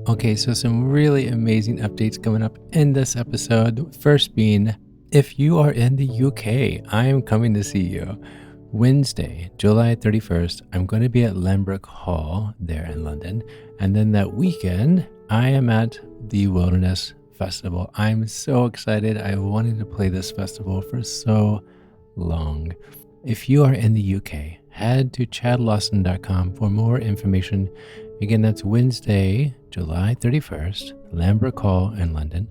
Okay, so some really amazing updates coming up in this episode. First being, if you are in the UK, I am coming to see you. Wednesday, July 31st, I'm going to be at Lambrook Hall there in London. And then that weekend, I am at the Wilderness Festival. I'm so excited. I wanted to play this festival for so long. If you are in the UK, head to chadlawson.com for more information. Again, that's Wednesday, July 31st, Lambrook Hall in London.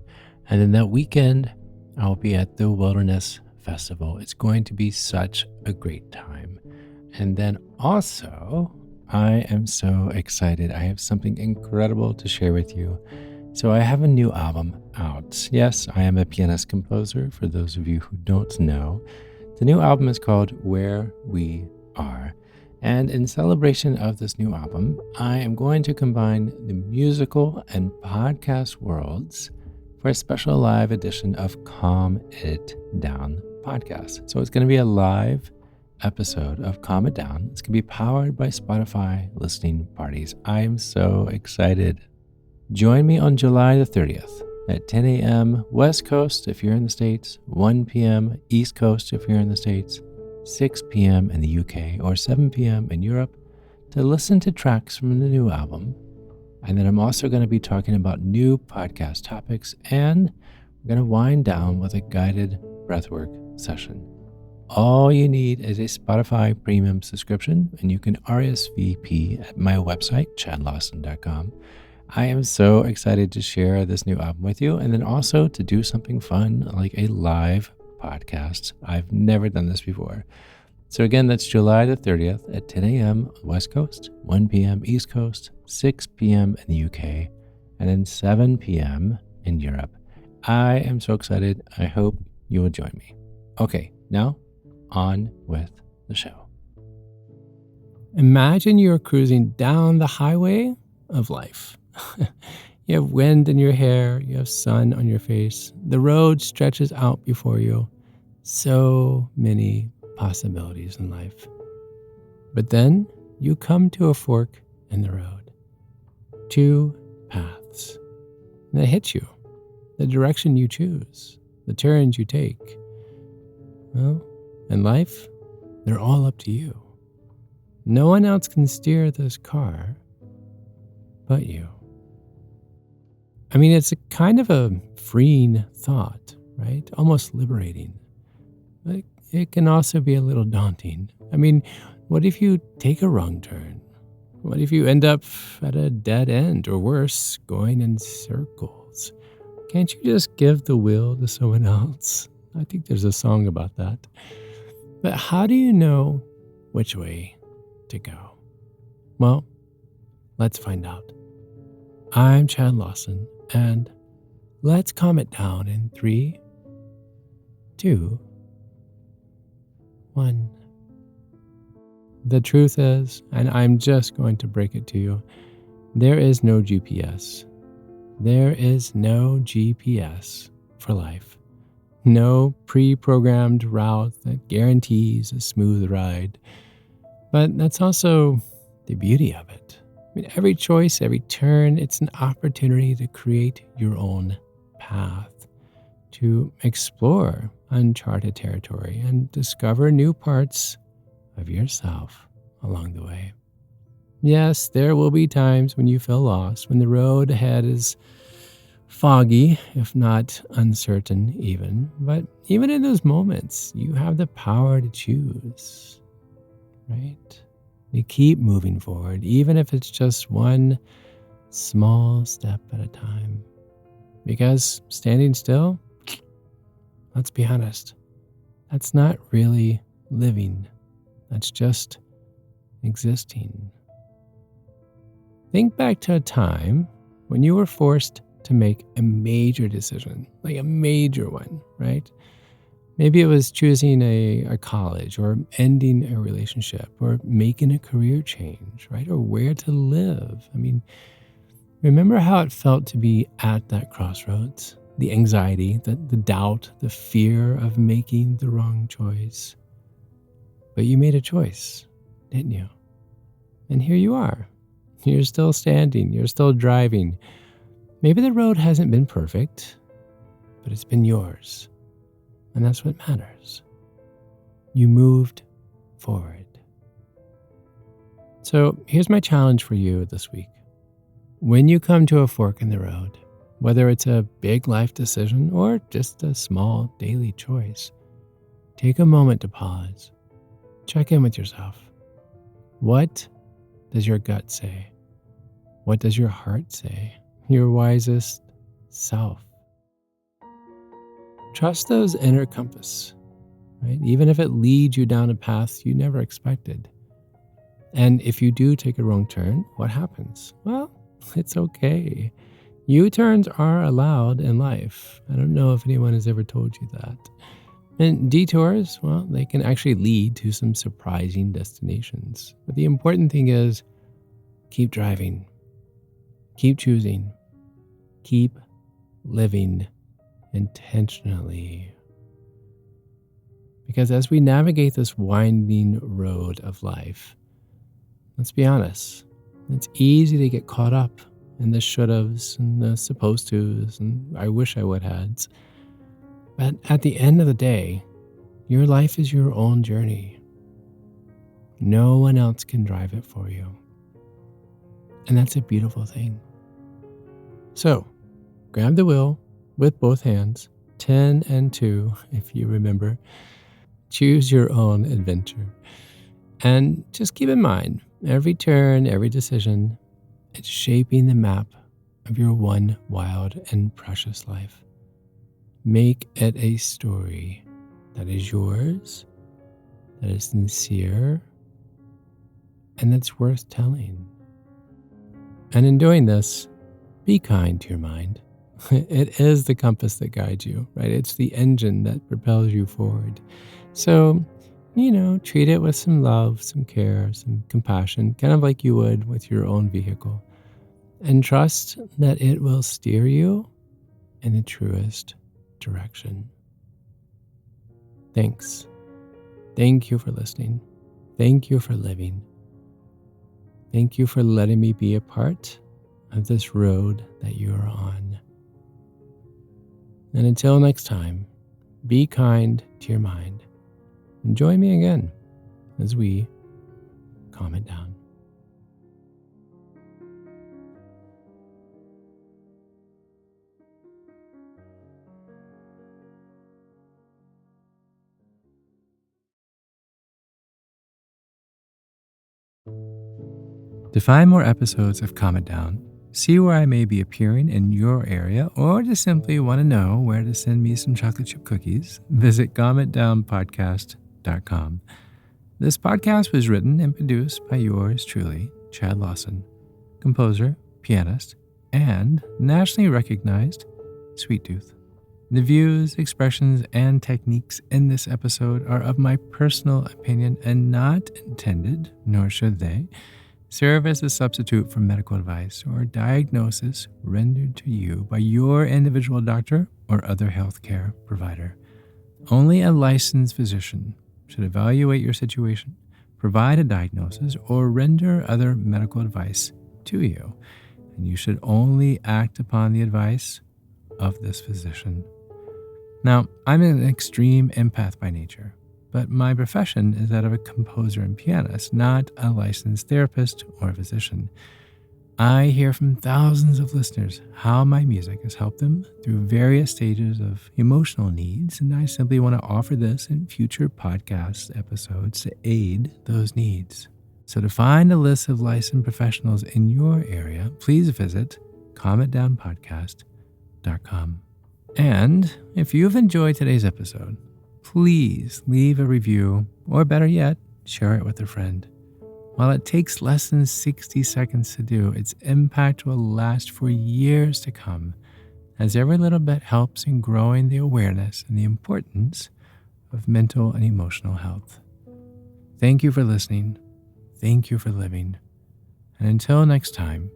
And then that weekend, I'll be at the Wilderness Festival. It's going to be such a great time. And then also, I am so excited. I have something incredible to share with you. So I have a new album out. Yes, I am a pianist composer, for those of you who don't know. The new album is called Where We Are. And in celebration of this new album, I am going to combine the musical and podcast worlds for a special live edition of Calm It Down podcast. So it's going to be a live episode of Calm It Down. It's going to be powered by Spotify listening parties. I am so excited. Join me on July the 30th at 10 a.m. West Coast if you're in the States, 1 p.m. East Coast if you're in the States, 6 p.m. in the UK, or 7 p.m. in Europe to listen to tracks from the new album. And then I'm also going to be talking about new podcast topics, and we're going to wind down with a guided breathwork session. All you need is a Spotify premium subscription, and you can RSVP at my website, chadlawson.com. I am so excited to share this new album with you, and then also to do something fun like a live podcast. I've never done this before. So again, that's July the 30th at 10 a.m. West Coast, 1 p.m. East Coast, 6 p.m. in the UK, and then 7 p.m. in Europe. I am so excited. I hope you will join me. Okay, now on with the show. Imagine you're cruising down the highway of life. You have wind in your hair, you have sun on your face. The road stretches out before you. So many possibilities in life. But then you come to a fork in the road. Two paths. And they hit you. The direction you choose. The turns you take. Well, in life, they're all up to you. No one else can steer this car but you. I mean, it's a kind of a freeing thought, right? Almost liberating. But it can also be a little daunting. I mean, what if you take a wrong turn? What if you end up at a dead end, or worse, going in circles? Can't you just give the wheel to someone else? I think there's a song about that. But how do you know which way to go? Well, let's find out. I'm Chad Lawson, and let's calm it down in 3, 2, 1. The truth is, and I'm just going to break it to you, there is no GPS. There is no GPS for life. No pre-programmed route that guarantees a smooth ride. But that's also the beauty of it. I mean, every choice, every turn, it's an opportunity to create your own path, to explore uncharted territory and discover new parts of yourself along the way. Yes, there will be times when you feel lost, when the road ahead is foggy, if not uncertain even. But even in those moments, you have the power to choose, right? You keep moving forward, even if it's just one small step at a time. Because standing still, let's be honest, that's not really living. That's just existing. Think back to a time when you were forced to make a major decision, like a major one, right? Maybe it was choosing a college, or ending a relationship, or making a career change, right? Or where to live. I mean, remember how it felt to be at that crossroads? The anxiety, the doubt, the fear of making the wrong choice. But you made a choice, didn't you? And here you are. You're still standing. You're still driving. Maybe the road hasn't been perfect, but it's been yours. And that's what matters. You moved forward. So here's my challenge for you this week. When you come to a fork in the road, whether it's a big life decision or just a small daily choice, take a moment to pause. Check in with yourself. What does your gut say? What does your heart say? Your wisest self. Trust those inner compass, right? Even if it leads you down a path you never expected. And if you do take a wrong turn, what happens? Well, it's okay. U-turns are allowed in life. I don't know if anyone has ever told you that. And detours, well, they can actually lead to some surprising destinations. But the important thing is keep driving, keep choosing, keep living intentionally. Because as we navigate this winding road of life, let's be honest, it's easy to get caught up in the should-haves and the supposed to's and I wish I would hads. But at the end of the day, your life is your own journey. No one else can drive it for you. And that's a beautiful thing. So, grab the wheel with both hands, 10 and 2, if you remember. Choose your own adventure. And just keep in mind, every turn, every decision, it's shaping the map of your one wild and precious life. Make it a story that is yours, that is sincere, and that's worth telling. And in doing this, be kind to your mind. It is the compass that guides you, right? It's the engine that propels you forward. So, treat it with some love, some care, some compassion, kind of like you would with your own vehicle. And trust that it will steer you in the truest direction. Thanks. Thank you for listening. Thank you for living. Thank you for letting me be a part of this road that you are on. And until next time, be kind to your mind. And join me again as we calm it down. To find more episodes of Calm It Down, see where I may be appearing in your area, or just simply want to know where to send me some chocolate chip cookies, visit calmitdownpodcast.com. This podcast was written and produced by yours truly, Chad Lawson, composer, pianist, and nationally recognized sweet tooth. The views, expressions, and techniques in this episode are of my personal opinion and not intended, nor should they, serve as a substitute for medical advice or diagnosis rendered to you by your individual doctor or other healthcare provider. Only a licensed physician should evaluate your situation, provide a diagnosis, or render other medical advice to you, and you should only act upon the advice of this physician. Now, I'm an extreme empath by nature, but my profession is that of a composer and pianist, not a licensed therapist or physician. I hear from thousands of listeners how my music has helped them through various stages of emotional needs, and I simply want to offer this in future podcast episodes to aid those needs. So to find a list of licensed professionals in your area, please visit calmitdownpodcast.com. And if you've enjoyed today's episode, please leave a review, or better yet, share it with a friend. While it takes less than 60 seconds to do, its impact will last for years to come, as every little bit helps in growing the awareness and the importance of mental and emotional health. Thank you for listening. Thank you for living. And until next time,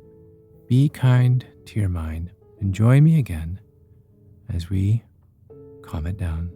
be kind to your mind and join me again as we calm it down.